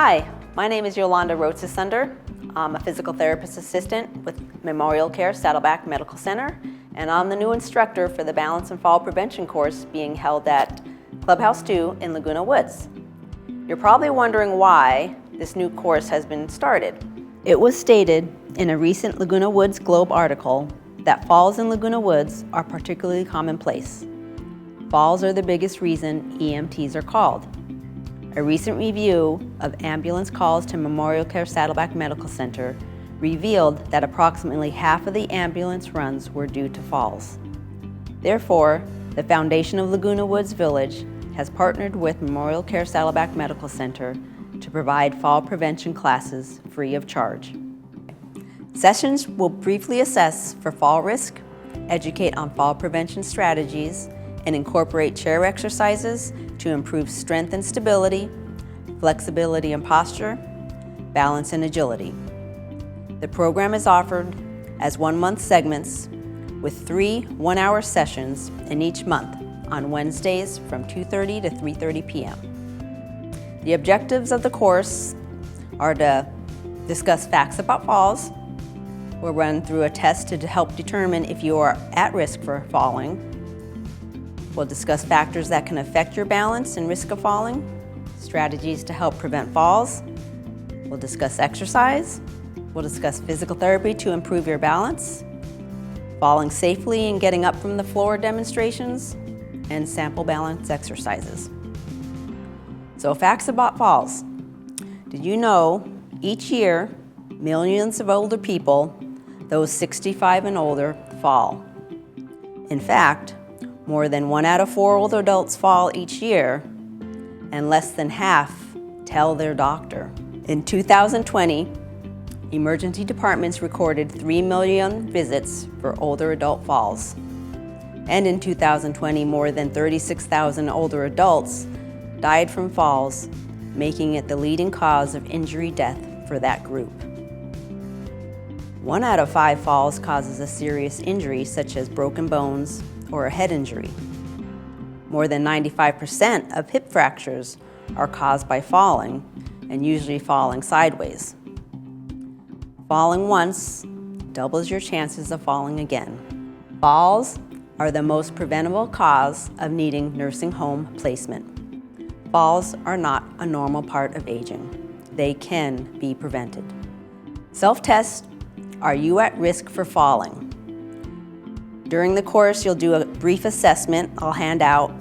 Hi, my name is Yolanda Rotsasunder. I'm a physical therapist assistant with Memorial Care Saddleback Medical Center, and I'm the new instructor for the Balance and Fall Prevention course being held at Clubhouse 2 in Laguna Woods. You're probably wondering why this new course has been started. It was stated in a recent Laguna Woods Globe article that falls in Laguna Woods are particularly commonplace. Falls are the biggest reason EMTs are called. A recent review of ambulance calls to Memorial Care Saddleback Medical Center revealed that approximately half of the ambulance runs were due to falls. Therefore, the Foundation of Laguna Woods Village has partnered with Memorial Care Saddleback Medical Center to provide fall prevention classes free of charge. Sessions will briefly assess for fall risk, educate on fall prevention strategies, and incorporate chair exercises to improve strength and stability, flexibility and posture, balance and agility. The program is offered as 1-month segments with 3 one-hour sessions in each month on Wednesdays from 2:30 to 3:30 p.m. The objectives of the course are to discuss facts about falls. We'll run through a test to help determine if you are at risk for falling. We'll discuss factors that can affect your balance and risk of falling, strategies to help prevent falls. We'll discuss exercise. We'll discuss physical therapy to improve your balance, falling safely and getting up from the floor demonstrations, and sample balance exercises. So facts about falls. Did you know each year millions of older people, those 65 and older, fall? In fact, more than 1 out of 4 older adults fall each year, and less than half tell their doctor. In 2020, emergency departments recorded 3 million visits for older adult falls. And in 2020, more than 36,000 older adults died from falls, making it the leading cause of injury death for that group. 1 out of 5 falls causes a serious injury such as broken bones or a head injury. More than 95% of hip fractures are caused by falling, and usually falling sideways. Falling once doubles your chances of falling again. Falls are the most preventable cause of needing nursing home placement. Falls are not a normal part of aging. They can be prevented. Self-test, are you at risk for falling? During the course, you'll do a brief assessment I'll hand out,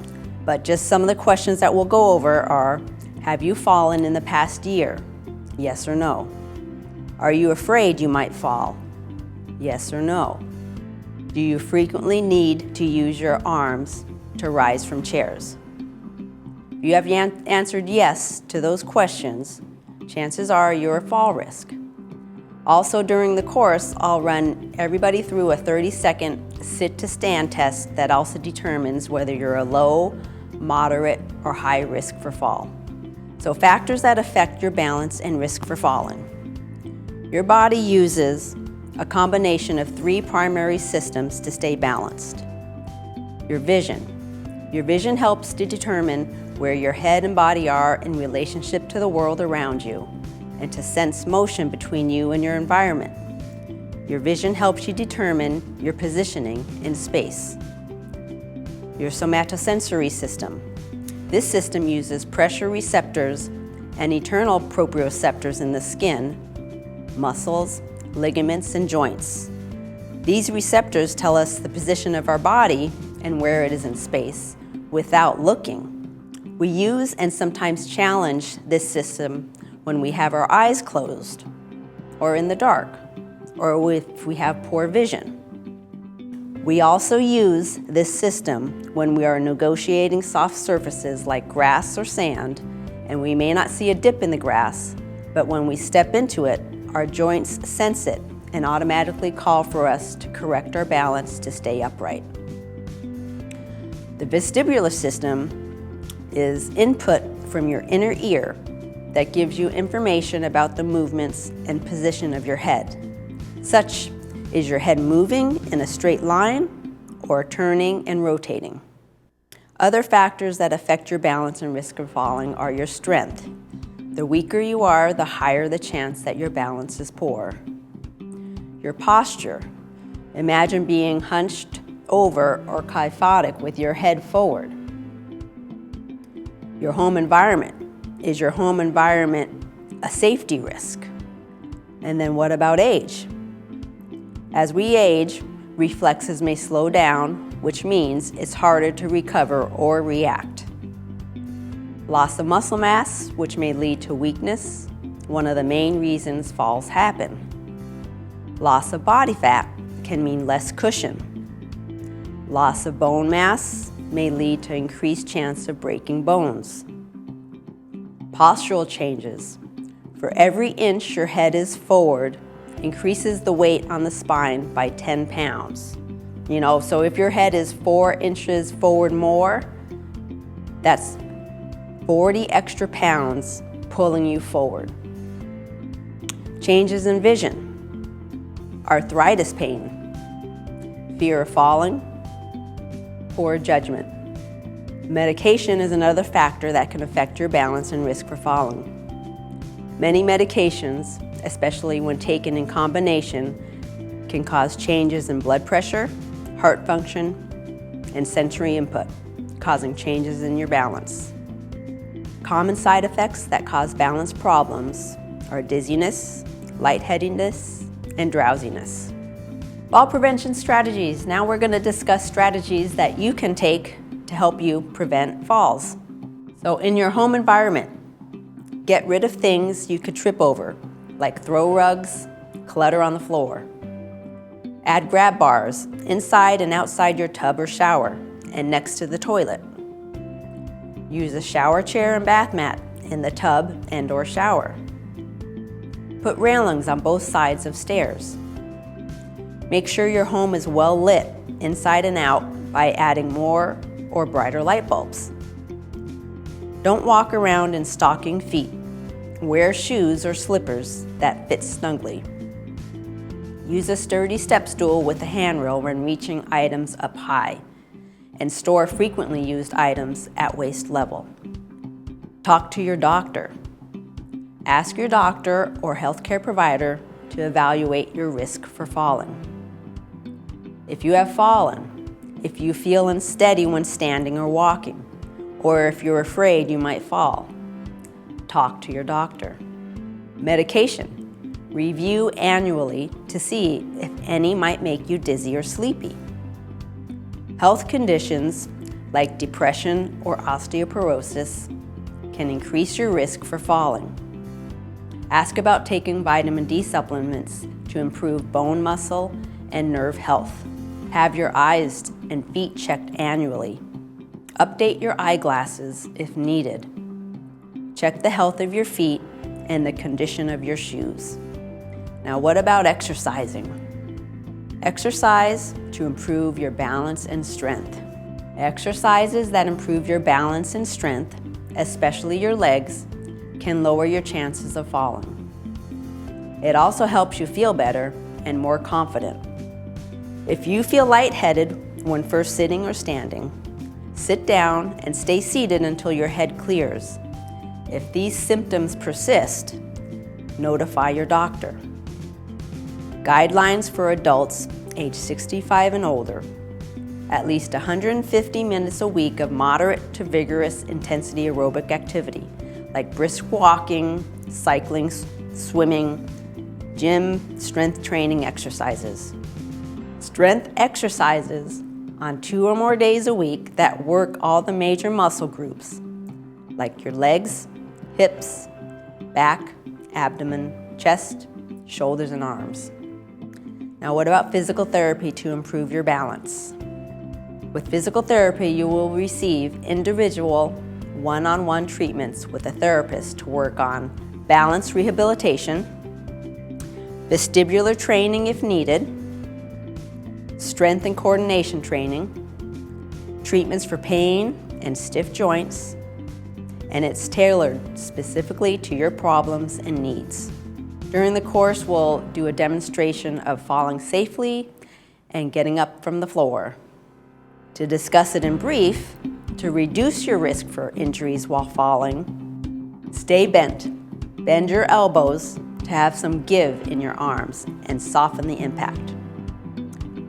but just some of the questions that we'll go over are, have you fallen in the past year? Yes or no. Are you afraid you might fall? Yes or no. Do you frequently need to use your arms to rise from chairs? If you have answered yes to those questions, chances are you're at fall risk. Also during the course, I'll run everybody through a 30-second sit-to-stand test that also determines whether you're a low, moderate, or high risk for fall. So factors that affect your balance and risk for falling. Your body uses a combination of 3 primary systems to stay balanced. Your vision. Your vision helps to determine where your head and body are in relationship to the world around you, and to sense motion between you and your environment. Your vision helps you determine your positioning in space. Your somatosensory system. This system uses pressure receptors and internal proprioceptors in the skin, muscles, ligaments, and joints. These receptors tell us the position of our body and where it is in space without looking. We use and sometimes challenge this system when we have our eyes closed, or in the dark, or if we have poor vision. We also use this system when we are negotiating soft surfaces like grass or sand, and we may not see a dip in the grass, but when we step into it, our joints sense it and automatically call for us to correct our balance to stay upright. The vestibular system is input from your inner ear that gives you information about the movements and position of your head, such is your head moving in a straight line or turning and rotating. Other factors that affect your balance and risk of falling are your strength. The weaker you are, the higher the chance that your balance is poor. Your posture. Imagine being hunched over or kyphotic with your head forward. Your home environment. Is your home environment a safety risk? And then what about age? As we age, reflexes may slow down, which means it's harder to recover or react. Loss of muscle mass, which may lead to weakness, one of the main reasons falls happen. Loss of body fat can mean less cushion. Loss of bone mass may lead to increased chance of breaking bones. Postural changes. For every inch your head is forward, increases the weight on the spine by 10 pounds. So if your head is 4 inches forward more, that's 40 extra pounds pulling you forward. Changes in vision. Arthritis pain. Fear of falling. Poor judgment. Medication is another factor that can affect your balance and risk for falling. Many medications, especially when taken in combination, can cause changes in blood pressure, heart function, and sensory input, causing changes in your balance. Common side effects that cause balance problems are dizziness, lightheadedness, and drowsiness. Fall prevention strategies. Now we're going to discuss strategies that you can take to help you prevent falls. So in your home environment, get rid of things you could trip over, like throw rugs, clutter on the floor. Add grab bars inside and outside your tub or shower and next to the toilet. Use a shower chair and bath mat in the tub and/or shower. Put railings on both sides of stairs. Make sure your home is well lit inside and out by adding more or brighter light bulbs. Don't walk around in stocking feet. Wear shoes or slippers that fit snugly. Use a sturdy step stool with a handrail when reaching items up high, and store frequently used items at waist level. Talk to your doctor. Ask your doctor or healthcare provider to evaluate your risk for falling. If you have fallen, if you feel unsteady when standing or walking, or if you're afraid you might fall, talk to your doctor. Medication. Review annually to see if any might make you dizzy or sleepy. Health conditions like depression or osteoporosis can increase your risk for falling. Ask about taking vitamin D supplements to improve bone muscle and nerve health. Have your eyes and feet checked annually. Update your eyeglasses if needed. Check the health of your feet and the condition of your shoes. Now, what about exercising? Exercise to improve your balance and strength. Exercises that improve your balance and strength, especially your legs, can lower your chances of falling. It also helps you feel better and more confident. If you feel lightheaded when first sitting or standing, sit down and stay seated until your head clears. If these symptoms persist, notify your doctor. Guidelines for adults age 65 and older. At least 150 minutes a week of moderate to vigorous intensity aerobic activity, like brisk walking, cycling, swimming, gym, strength training exercises. Strength exercises on 2 or more days a week that work all the major muscle groups, like your legs, hips, back, abdomen, chest, shoulders, and arms. Now, what about physical therapy to improve your balance? With physical therapy, you will receive individual one-on-one treatments with a therapist to work on balance rehabilitation, vestibular training if needed, strength and coordination training, treatments for pain and stiff joints, and it's tailored specifically to your problems and needs. During the course, we'll do a demonstration of falling safely and getting up from the floor. To discuss it in brief, to reduce your risk for injuries while falling, stay bent Bend your elbows to have some give in your arms and soften the impact.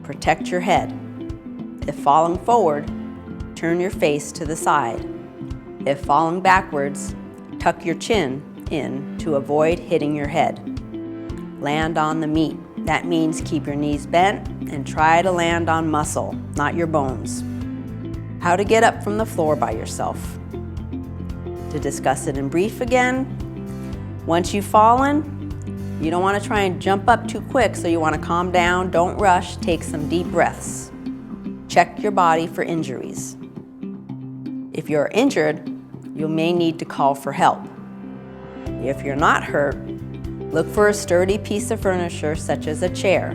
Protect your head. If falling forward, turn your face to the side. If falling backwards, tuck your chin in to avoid hitting your head. Land on the meat. That means keep your knees bent and try to land on muscle, not your bones. How to get up from the floor by yourself. To discuss it in brief again, once you've fallen, you don't want to try and jump up too quick, so you want to calm down, don't rush, take some deep breaths. Check your body for injuries. If you're injured, you may need to call for help. If you're not hurt, look for a sturdy piece of furniture such as a chair.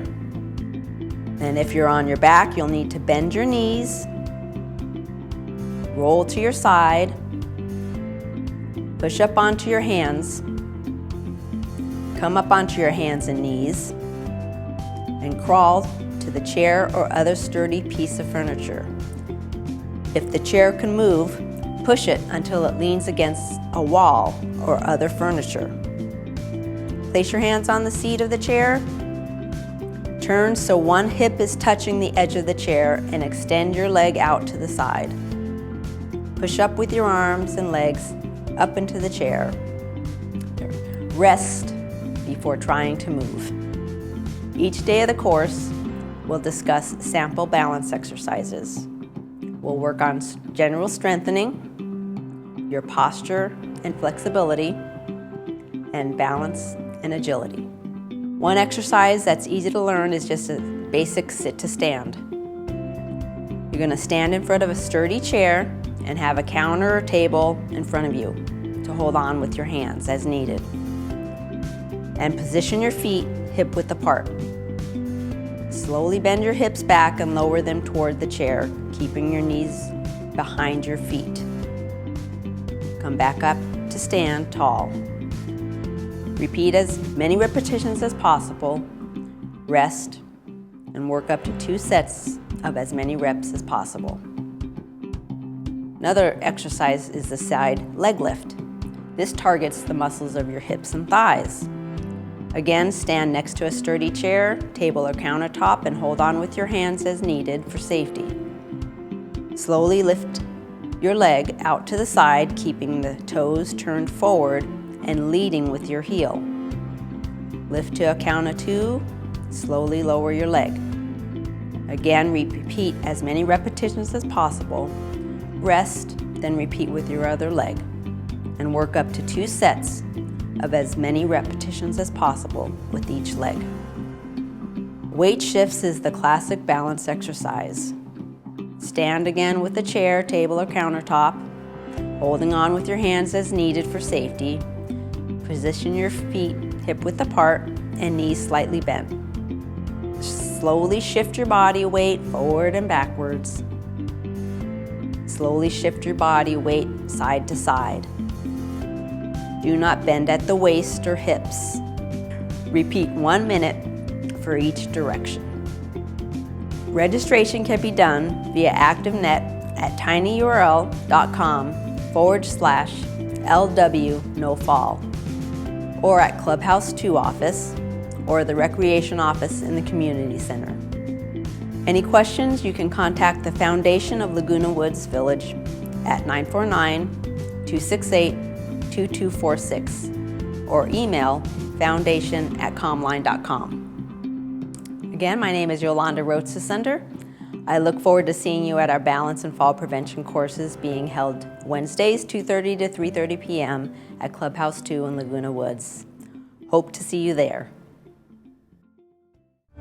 And if you're on your back, you'll need to bend your knees, roll to your side, push up onto your hands, come up onto your hands and knees, and crawl to the chair or other sturdy piece of furniture. If the chair can move, push it until it leans against a wall or other furniture. Place your hands on the seat of the chair. Turn so one hip is touching the edge of the chair and extend your leg out to the side. Push up with your arms and legs up into the chair. Rest before trying to move. Each day of the course, we'll discuss sample balance exercises. We'll work on general strengthening, your posture and flexibility, and balance and agility. One exercise that's easy to learn is just a basic sit to stand. You're going to stand in front of a sturdy chair and have a counter or table in front of you to hold on with your hands as needed. And position your feet hip width apart. Slowly bend your hips back and lower them toward the chair, keeping your knees behind your feet. Come back up to stand tall. Repeat as many repetitions as possible. Rest and work up to 2 sets of as many reps as possible. Another exercise is the side leg lift. This targets the muscles of your hips and thighs. Again, stand next to a sturdy chair, table, or countertop and hold on with your hands as needed for safety. Slowly lift your leg out to the side, keeping the toes turned forward and leading with your heel. Lift to a count of 2, slowly lower your leg. Again, repeat as many repetitions as possible. Rest, then repeat with your other leg, and work up to 2 sets of as many repetitions as possible with each leg. Weight shifts is the classic balance exercise. Stand again with the chair, table, or countertop, holding on with your hands as needed for safety. Position your feet hip width apart and knees slightly bent. Slowly shift your body weight forward and backwards. Slowly shift your body weight side to side. Do not bend at the waist or hips. Repeat 1 minute for each direction. Registration can be done via ActiveNet at tinyurl.com/LW-NoFall or at Clubhouse 2 office or the Recreation office in the Community Center. Any questions, you can contact the Foundation of Laguna Woods Village at 949-268-2246 or email foundation@comline.com. Again, my name is Yolanda Rotsasunder. I look forward to seeing you at our balance and fall prevention courses being held Wednesdays 2:30 to 3:30 p.m. at Clubhouse 2 in Laguna Woods. Hope to see you there.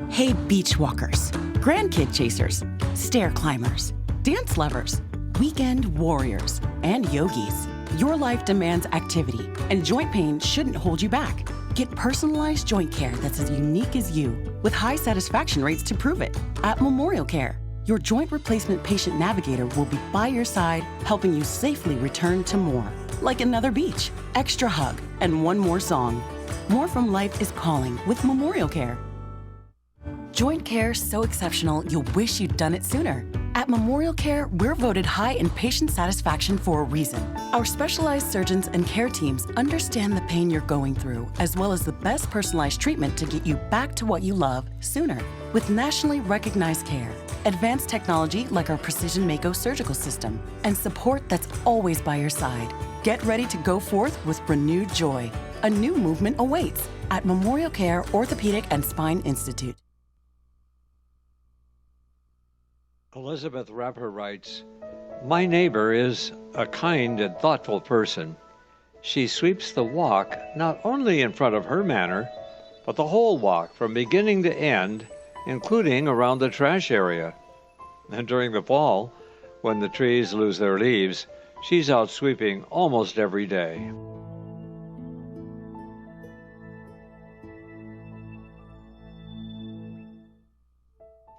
Hey, beach walkers, grandkid chasers, stair climbers, dance lovers, weekend warriors, and yogis. Your life demands activity, and joint pain shouldn't hold you back. Get personalized joint care that's as unique as you, with high satisfaction rates to prove it. At Memorial Care, your joint replacement patient navigator will be by your side, helping you safely return to more. Like another beach, extra hug, and one more song. More from life is calling with Memorial Care. Joint care so exceptional, you'll wish you'd done it sooner. At Memorial Care, we're voted high in patient satisfaction for a reason. Our specialized surgeons and care teams understand the pain you're going through, as well as the best personalized treatment to get you back to what you love sooner. With nationally recognized care, advanced technology like our Precision Mako surgical system, and support that's always by your side. Get ready to go forth with renewed joy. A new movement awaits at Memorial Care Orthopedic and Spine Institute. Elizabeth Rapper writes, "My neighbor is a kind and thoughtful person. She sweeps the walk not only in front of her manor, but the whole walk from beginning to end, including around the trash area. And during the fall, when the trees lose their leaves, she's out sweeping almost every day."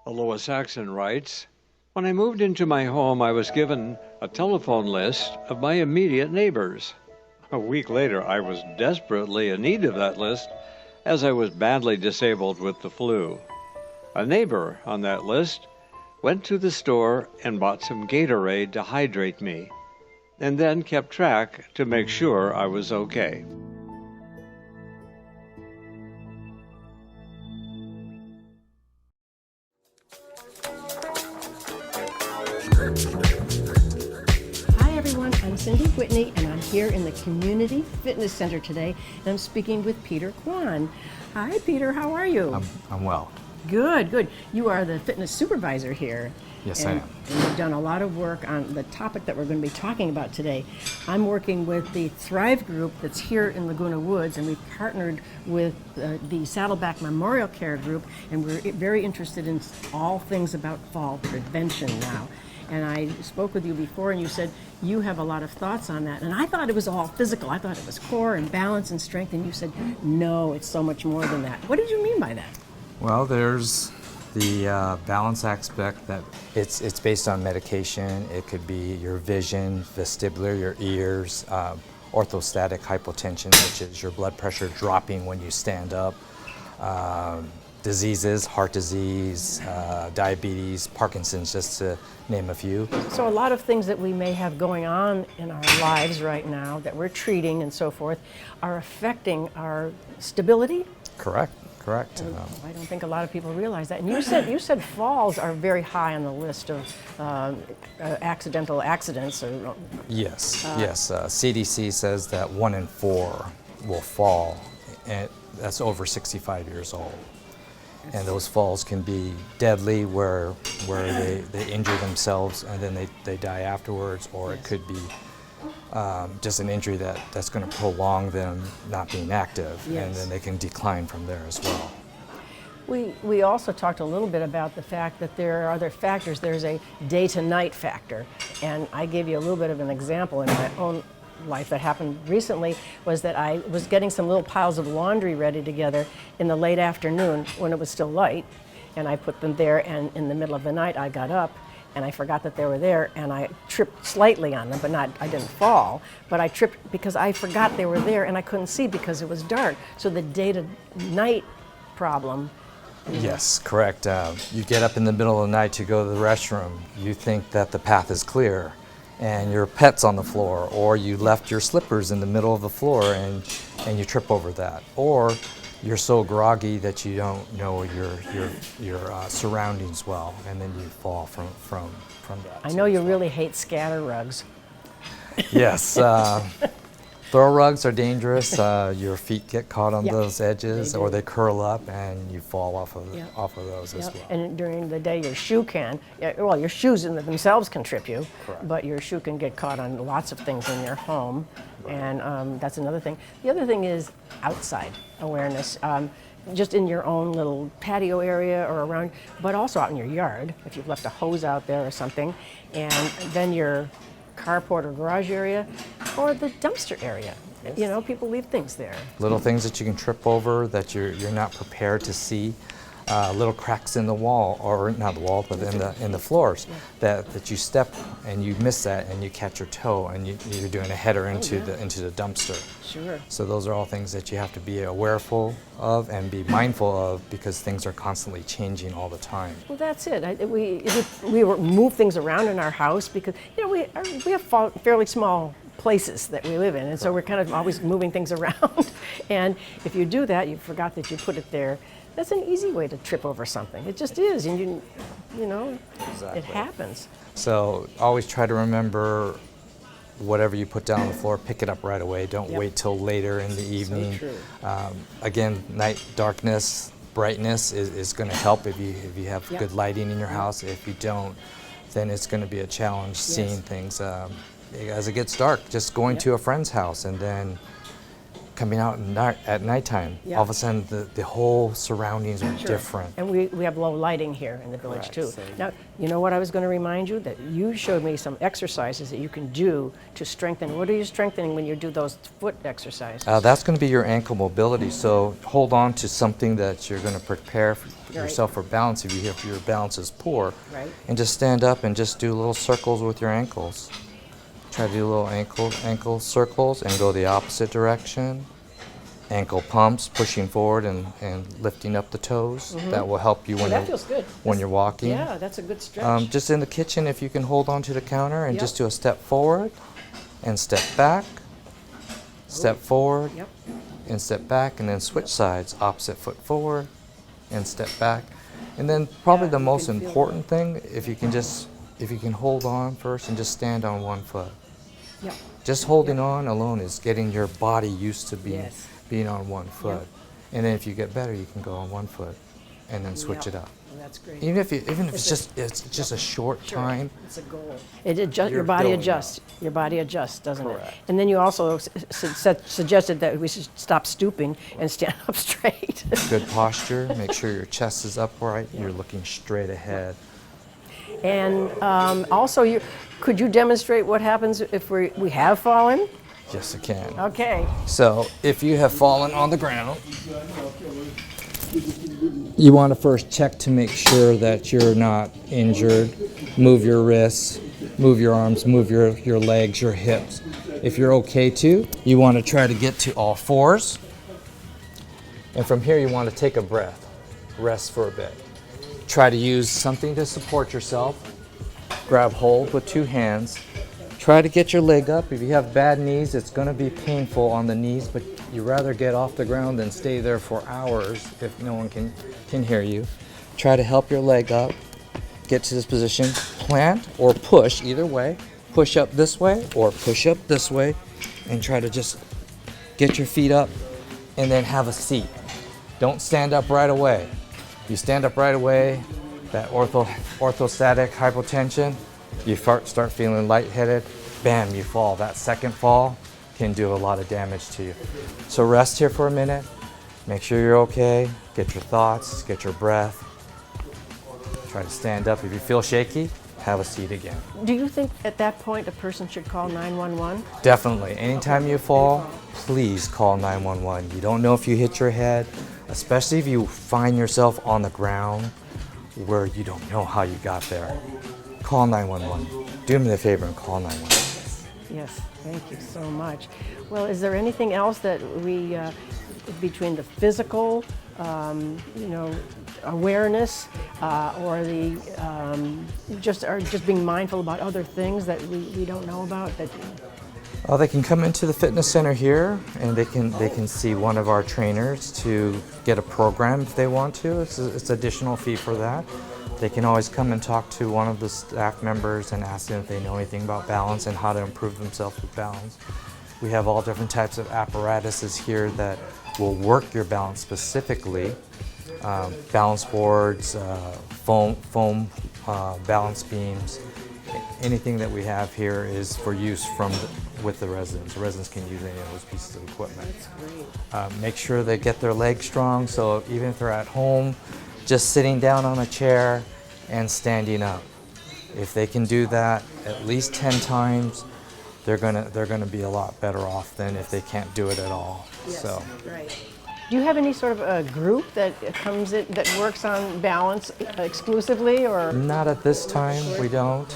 Lois Saxon writes, "When I moved into my home, I was given a telephone list of my immediate neighbors. A week later, I was desperately in need of that list, as I was badly disabled with the flu. A neighbor on that list went to the store and bought some Gatorade to hydrate me, and then kept track to make sure I was okay." Hi everyone, I'm Cindy Whitney and I'm here in the Community Fitness Center today and I'm speaking with Peter Kwan. Hi Peter, how are you? I'm well. Good, good. You are the fitness supervisor here. Yes, I am. And you've done a lot of work on the topic that we're going to be talking about today. I'm working with the Thrive group that's here in Laguna Woods, and we've partnered with the Saddleback Memorial Care group, and we're very interested in all things about fall prevention now. And I spoke with you before, and you said you have a lot of thoughts on that. And I thought it was all physical. I thought it was core and balance and strength, and you said, no, it's so much more than that. What did you mean by that? Well, there's the balance aspect that it's based on medication. It could be your vision, vestibular, your ears, orthostatic hypotension, which is your blood pressure dropping when you stand up, diseases, heart disease, diabetes, Parkinson's, just to name a few. So a lot of things that we may have going on in our lives right now that we're treating and so forth are affecting our stability. Correct. I don't think a lot of people realize that. And you said falls are very high on the list of accidental accidents. Or, Yes. CDC says that 1 in 4 will fall, and that's over 65 years old. And those falls can be deadly, where they injure themselves and then they die afterwards, or it could be just an injury that's going to prolong them not being active, and then they can decline from there as well. We also talked a little bit about the fact that there are other factors. There's a day to night factor, and I gave you a little bit of an example in my own life that happened recently. Was that I was getting some little piles of laundry ready together in the late afternoon when it was still light, and I put them there, and in the middle of the night I got up and I forgot that they were there, and I tripped slightly on them, but I didn't fall, but I tripped because I forgot they were there and I couldn't see because it was dark. So the day to night problem. Yes, correct. You get up in the middle of the night to go to the restroom. You think that the path is clear and your pet's on the floor, or you left your slippers in the middle of the floor and you trip over that. Or you're so groggy that you don't know your surroundings well, and then you fall from that. I know you really hate scatter rugs. Yes. Throw rugs are dangerous. Your feet get caught on those edges, or they curl up and you fall off of those as well. And during the day, your shoe your shoes in themselves can trip you, Correct. but your shoe can get caught on lots of things in your home, and that's another thing. The other thing is outside awareness. Just in your own little patio area or around, but also out in your yard, if you've left a hose out there or something, and then your carport or garage area, or the dumpster area. Yes. You know, people leave things there. Little things that you can trip over that you're not prepared to see. little cracks in the wall, or not the wall, but in the floors, that you step and you miss that and you catch your toe and you're doing a header into the dumpster. Sure. So those are all things that you have to be awareful of and be mindful of, because things are constantly changing all the time. Well, that's it. We move things around in our house because we have fairly small places that we live in, and so we're kind of always moving things around. And if you do that, you forgot that you put it there. That's an easy way to trip over something. It just is, and you know, Exactly. it happens. So always try to remember, whatever you put down on the floor, pick it up right away. Don't Yep. wait till later in the evening. true. Again, night darkness, brightness is going to help if you have Yep. good lighting in your house. If you don't, then it's going to be a challenge seeing Yes. things. As it gets dark, just going Yep. to a friend's house and then coming out at nighttime, Yep. all of a sudden the whole surroundings are Sure. different. And we have low lighting here in the village Correct, too. so- Now, you know what I was going to remind you? That you showed me some exercises that you can do to strengthen. What are you strengthening when you do those foot exercises? That's going to be your ankle mobility. So hold on to something that you're going to prepare yourself for balance if your balance is poor. Right. And just stand up and just do little circles with your ankles. Try to do little ankle circles and go the opposite direction. Ankle pumps, pushing forward and lifting up the toes. That will help you when that feels good. you're walking. Yeah, that's a good stretch. Just in the kitchen, if you can hold on to the counter and Yep. just do a step forward and step back, step forward Yep. and step back, and then switch sides, opposite foot forward and step back. And then probably Yeah, the you most can feel important thing, if you can hold on first and just stand on one foot. Yep. Just holding on alone is getting your body used to Yes. being on one foot. And then if you get better, you can go on one foot and then switch Yep. it up. Well, that's great. Even if it's It's just a short Sure. time. It's a goal. Your You're body building adjusts. Your body adjusts, doesn't Correct. it? And then you also suggested that we should stop stooping and stand up straight. Good posture. Make sure your chest is upright. You're looking straight ahead. And also, could you demonstrate what happens if we have fallen? Yes, I can. Okay. So if you have fallen on the ground, you want to first check to make sure that you're not injured. Move your wrists, move your arms, move your legs, your hips. If you're okay to, you want to try to get to all fours. And from here, you want to take a breath, rest for a bit. Try to use something to support yourself. Grab hold with two hands. Try to get your leg up. If you have bad knees, it's going to be painful on the knees, but you'd rather get off the ground than stay there for hours if no one can hear you. Try to help your leg up. Get to this position. Plant or push, either way. Push up this way or push up this way, and try to just get your feet up and then have a seat. Don't stand up right away. You stand up right away, that orthostatic hypotension, you start feeling lightheaded, bam, you fall. That second fall can do a lot of damage to you. So rest here for a minute, make sure you're okay, get your thoughts, get your breath. Try to stand up. If you feel shaky, have a seat again. Do you think at that point a person should call 911? Definitely. Anytime you fall, please call 911. You don't know if you hit your head, especially if you find yourself on the ground where you don't know how you got there. Call 911. Do me a favor and call 911. Yes, thank you so much. Well, is there anything else that we, between the physical, awareness, or the just being mindful about other things that we don't know about? That They can come into the fitness center here, and they can see one of our trainers to get a program if they want to. It's additional fee for that. They can always come and talk to one of the staff members and ask them if they know anything about balance and how to improve themselves with balance. We have all different types of apparatuses here that will work your balance specifically. Balance boards, foam balance beams. Anything that we have here is for use with the residents. The residents can use any of those pieces of equipment. That's great. Make sure they get their legs strong, so even if they're at home, just sitting down on a chair and standing up. If they can do that at least 10 times, they're gonna be a lot better off than if they can't do it at all. Yes, So right. Do you have any sort of a group that comes in, that works on balance exclusively, or? Not at this time, we don't.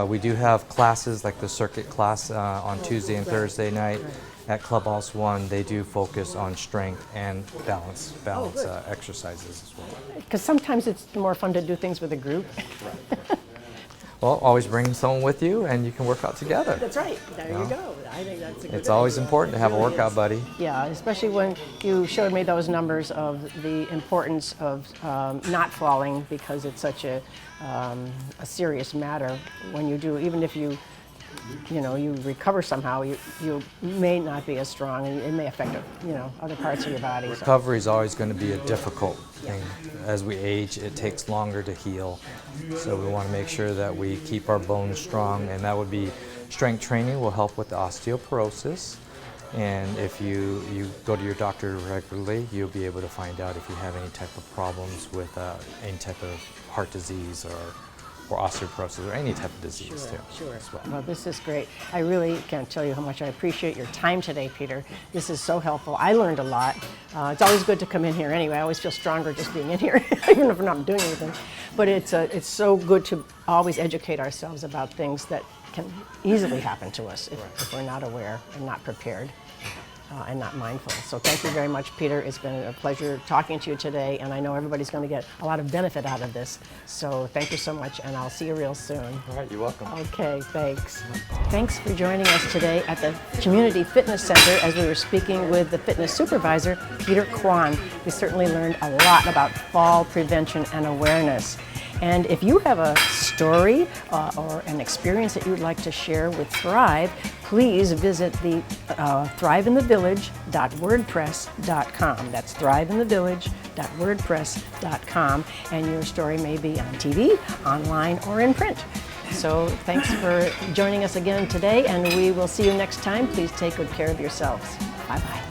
We do have classes like the circuit class on Tuesday and Thursday night. At Clubhouse 1, they do focus on strength and balance exercises as well. Because sometimes it's more fun to do things with a group. Well, always bring someone with you and you can work out together. That's right. There you go. I think that's a good It's always idea. important to have a workout buddy. Yeah, especially when you showed me those numbers of the importance of not falling, because it's such a serious matter. When you do, even if you recover somehow, you may not be as strong, and it may affect other parts of your body. Recovery is always going to be a difficult thing. As we age, it takes longer to heal. So we want to make sure that we keep our bones strong, and that would be strength training will help with the osteoporosis. And if you go to your doctor regularly, you'll be able to find out if you have any type of problems with any type of heart disease or osteoporosis or any type of disease too. Sure. Well, this is great. I really can't tell you how much I appreciate your time today, Peter. This is so helpful. I learned a lot. It's always good to come in here anyway. I always feel stronger just being in here, even if I'm not doing anything. But it's so good to always educate ourselves about things that can easily happen to us if we're not aware and not prepared. And not mindful. So thank you very much, Peter. It's been a pleasure talking to you today, and I know everybody's going to get a lot of benefit out of this. So thank you so much, and I'll see you real soon. All right, you're welcome. Okay, thanks. Thanks for joining us today at the Community Fitness Center as we were speaking with the fitness supervisor, Peter Kwan. We certainly learned a lot about fall prevention and awareness. And if you have a story or an experience that you would like to share with Thrive, please visit the thriveinthevillage.wordpress.com. That's thriveinthevillage.wordpress.com, and your story may be on TV, online, or in print. So thanks for joining us again today, and we will see you next time. Please take good care of yourselves. Bye-bye.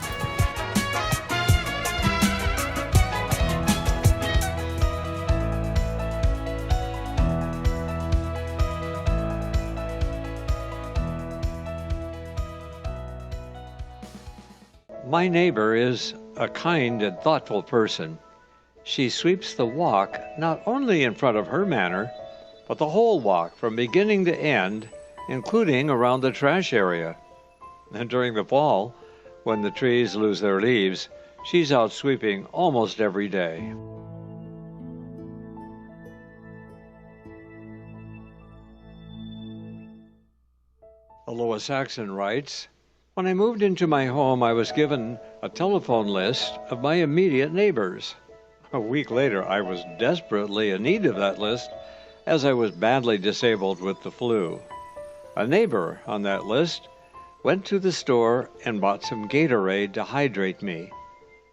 My neighbor is a kind and thoughtful person. She sweeps the walk not only in front of her manor, but the whole walk from beginning to end, including around the trash area. And during the fall, when the trees lose their leaves, she's out sweeping almost every day. Lois Saxon writes, "When I moved into my home, I was given a telephone list of my immediate neighbors. A week later, I was desperately in need of that list, as I was badly disabled with the flu. A neighbor on that list went to the store and bought some Gatorade to hydrate me,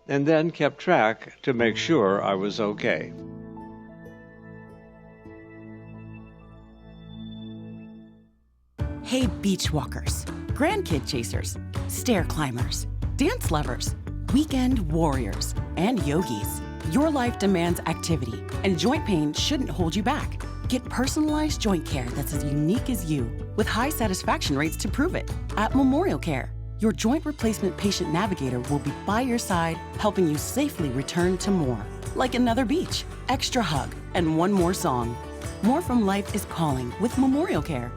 and then kept track to make sure I was okay." Hey, beach walkers, grandkid chasers, stair climbers, dance lovers, weekend warriors, and yogis. Your life demands activity, and joint pain shouldn't hold you back. Get personalized joint care that's as unique as you, with high satisfaction rates to prove it. At Memorial Care, your joint replacement patient navigator will be by your side, helping you safely return to more. Like another beach, extra hug, and one more song. More from life is calling with Memorial Care.